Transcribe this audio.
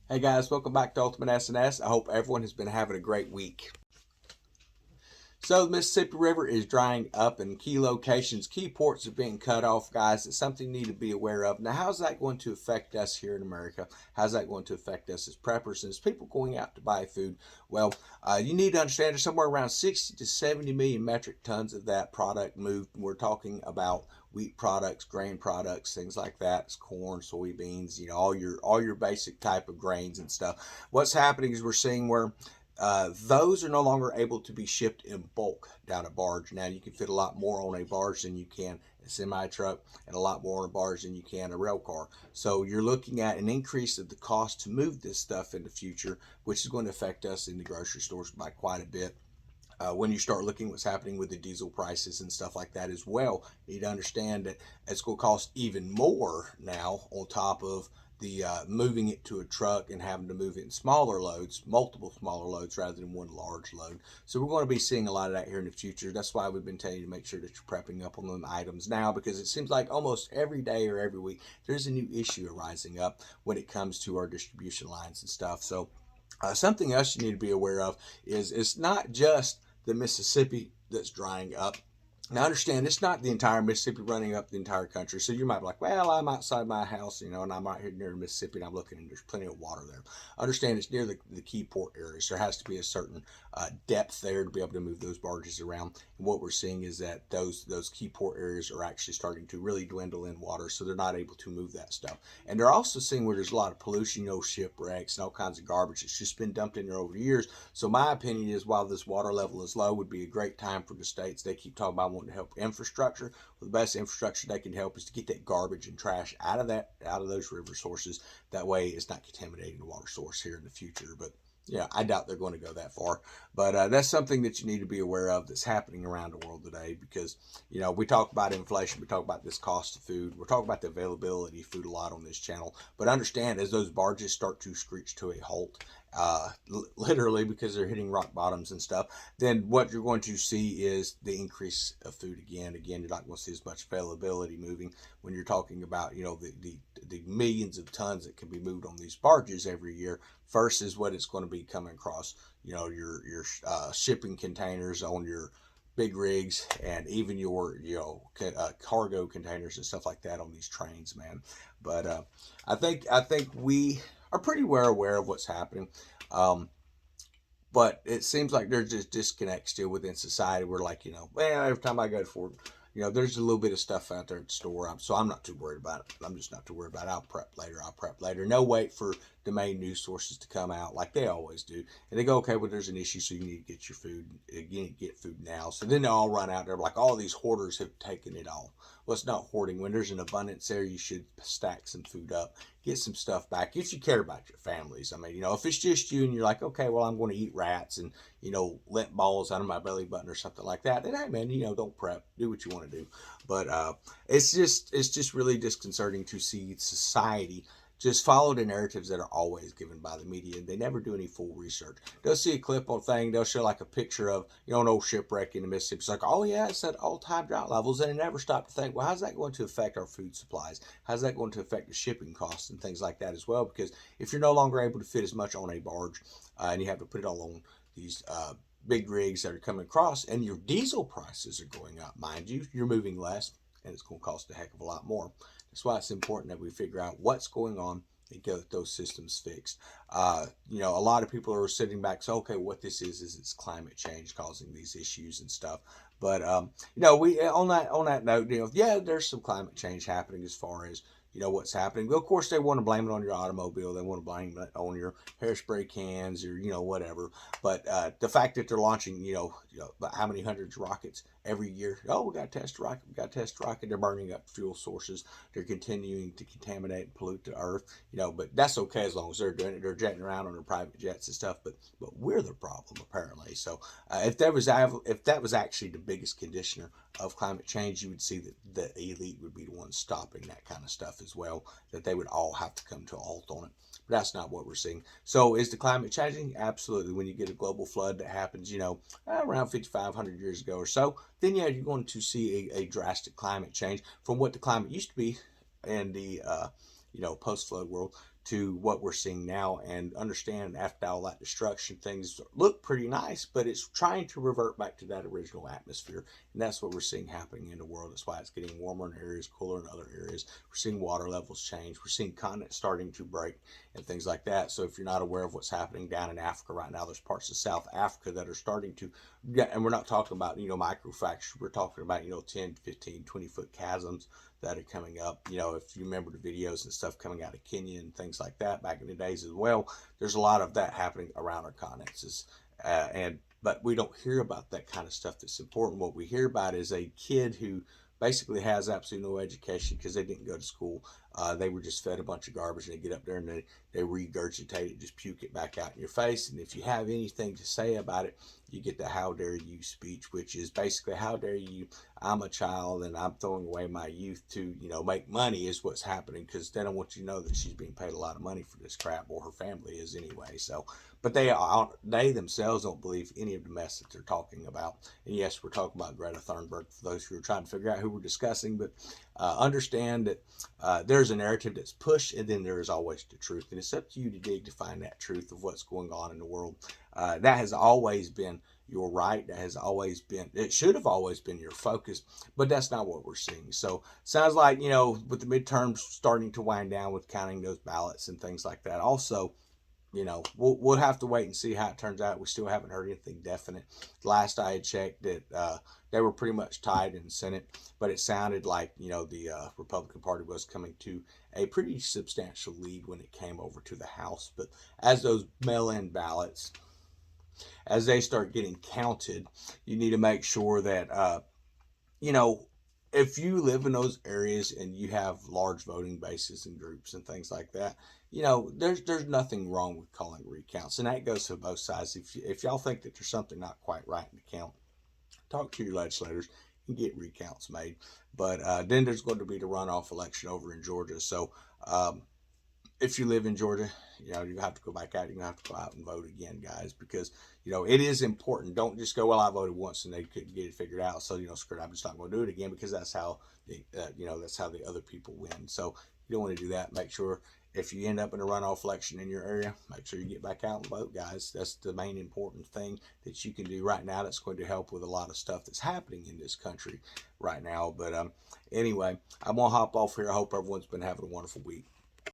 Hey guys, welcome back to Ultimate SNS. I hope everyone has been having a great week. So the Mississippi River is drying up and key locations, key ports are being cut off, guys. It's something you need to be aware of. Now, how's that going to affect us here in America? How's that going to affect us as preppers and as people going out to buy food? Well, you need to understand there's somewhere around 60 to 70 million metric tons of that product moved. We're talking about wheat products, grain products, things like that. It's corn, soybeans, all your basic type of grains and stuff. What's happening is we're seeing where those are no longer able to be shipped in bulk down a barge. Now you can fit a lot more on a barge than you can a semi truck, and a lot more on a barge than you can a rail car. So you're looking at an increase of the cost to move this stuff in the future, which is going to affect us in the grocery stores by quite a bit. When you start looking what's happening with the diesel prices and stuff like that as well, you need to understand that it's going to cost even more now on top of the moving it to a truck and having to move it in smaller loads, multiple smaller loads rather than one large load. So we're going to be seeing a lot of that here in the future. That's why we've been telling you to make sure that you're prepping up on them items now, because it seems like almost every day or every week there's a new issue arising up when it comes to our distribution lines and stuff. So something else you need to be aware of is it's not just the Mississippi that's drying up. Now, understand it's not the entire Mississippi running up the entire country. So you might be like, well, I'm outside my house, and I'm out here near the Mississippi and I'm looking and there's plenty of water there. Understand it's near the key port areas. There has to be a certain depth there to be able to move those barges around. And what we're seeing is that those key port areas are actually starting to really dwindle in water. So they're not able to move that stuff. And they're also seeing where there's a lot of pollution, shipwrecks and all kinds of garbage that's just been dumped in there over the years. So my opinion is while this water level is low, would be a great time for the states. They keep talking about wanting to help infrastructure. Well, the best infrastructure they can help is to get that garbage and trash out of those river sources. That way, it's not contaminating the water source here in the future. But yeah, I doubt they're going to go that far. But that's something that you need to be aware of that's happening around the world today, because we talk about inflation, we talk about this cost of food, we're talking about the availability of food a lot on this channel. But understand, as those barges start to screech to a halt, literally because they're hitting rock bottoms and stuff, then what you're going to see is the increase of food again. Again, you're not going to see as much availability moving when you're talking about the millions of tons that can be moved on these barges every year versus what it's going to be coming across your shipping containers on your big rigs, and even your cargo containers and stuff like that on these trains, man. But I think we are pretty well aware of what's happening. Um, but it seems like there's just disconnect still within society. We're like, well, every time I go for, there's a little bit of stuff out there at the store. So I'm not too worried about it. I'm just not too worried about it. I'll prep later. I'll prep later. No wait for the main news sources to come out like they always do. And they go, okay, well, there's an issue, so you need to get your food. You need to get food now. So then they all run out there like all these hoarders have taken it all. Well, it's not hoarding. When there's an abundance there, you should stack some food up, get some stuff back if you care about your families. I mean, if it's just you and you're like, okay, well, I'm going to eat rats and, lint balls out of my belly button or something like that, then hey, man, don't prep. Do what you want to do. But it's just really disconcerting to see society just follow the narratives that are always given by the media. They never do any full research. They'll see a clip on thing. They'll show like a picture of an old shipwreck in the Mississippi. It's like, oh yeah, it's at all-time drought levels, and they never stop to think, well, how's that going to affect our food supplies? How's that going to affect the shipping costs and things like that as well? Because if you're no longer able to fit as much on a barge, and you have to put it all on these big rigs that are coming across, and your diesel prices are going up, mind you, you're moving less, and it's going to cost a heck of a lot more. That's why it's important that we figure out what's going on and get those systems fixed. A lot of people are sitting back, so okay, what this is it's climate change causing these issues and stuff. But we on that note, yeah, there's some climate change happening as far as what's happening. But of course, they want to blame it on your automobile. They want to blame it on your hairspray cans or whatever. But the fact that they're launching how many hundreds of rockets every year. Oh, we got to test rocket. We got to test rocket. They're burning up fuel sources. They're continuing to contaminate and pollute the earth. But that's okay as long as they're doing it. They're jetting around on their private jets and stuff. But we're the problem apparently. So if that was actually the biggest conditioner of climate change, you would see that the elite would be the ones stopping that kind of stuff as well. That they would all have to come to a halt on it. But that's not what we're seeing. So is the climate changing? Absolutely. When you get a global flood that happens, around 5,500 years ago or so, then yeah, you're going to see a drastic climate change from what the climate used to be in the post-flood world to what we're seeing now, and understand after all that destruction, things look pretty nice, but it's trying to revert back to that original atmosphere. And that's what we're seeing happening in the world. That's why it's getting warmer in areas, cooler in other areas. We're seeing water levels change. We're seeing continents starting to break and things like that. So if you're not aware of what's happening down in Africa right now, there's parts of South Africa that are starting to get, and we're not talking about, microfractures. We're talking about, 10, 15, 20-foot chasms that are coming up. If you remember the videos and stuff coming out of Kenya and things like that back in the days as well, there's a lot of that happening around our continents. But we don't hear about that kind of stuff that's important. What we hear about is a kid who basically has absolutely no education because they didn't go to school. They were just fed a bunch of garbage, and they get up there and they regurgitate it, just puke it back out in your face. And if you have anything to say about it, you get the "how dare you" speech, which is basically, how dare you, I'm a child and I'm throwing away my youth to make money, is what's happening, because they don't want you to know that she's being paid a lot of money for this crap, or her family is anyway. So but they themselves don't believe any of the mess that they're talking about. And yes, we're talking about Greta Thunberg, for those who are trying to figure out who we're discussing. But understand that there's a narrative that's pushed, and then there is always the truth. And it's up to you to dig to find that truth of what's going on in the world. That has always been your right. That has always been, it should have always been your focus, but that's not what we're seeing. So sounds like, with the midterms starting to wind down, with counting those ballots and things like that. Also, we'll have to wait and see how it turns out. We still haven't heard anything definite. Last I had checked, that they were pretty much tied in the Senate, but it sounded like the Republican Party was coming to a pretty substantial lead when it came over to the House. But as those mail-in ballots, as they start getting counted, you need to make sure that you know, if you live in those areas and you have large voting bases and groups and things like that, there's nothing wrong with calling recounts, and that goes to both sides. If y'all think that there's something not quite right in the count, talk to your legislators and get recounts made. But then there's going to be the runoff election over in Georgia. So if you live in Georgia, you have to go back out. You're gonna have to go out and vote again, guys, because it is important. Don't just go, well, I voted once and they couldn't get it figured out, so screw it, I'm just not going to do it again, because that's how the other people win. So you don't want to do that. Make sure, if you end up in a runoff election in your area, make sure you get back out and vote, guys. That's the main important thing that you can do right now. That's going to help with a lot of stuff that's happening in this country right now. But anyway, I'm gonna hop off here. I hope everyone's been having a wonderful week.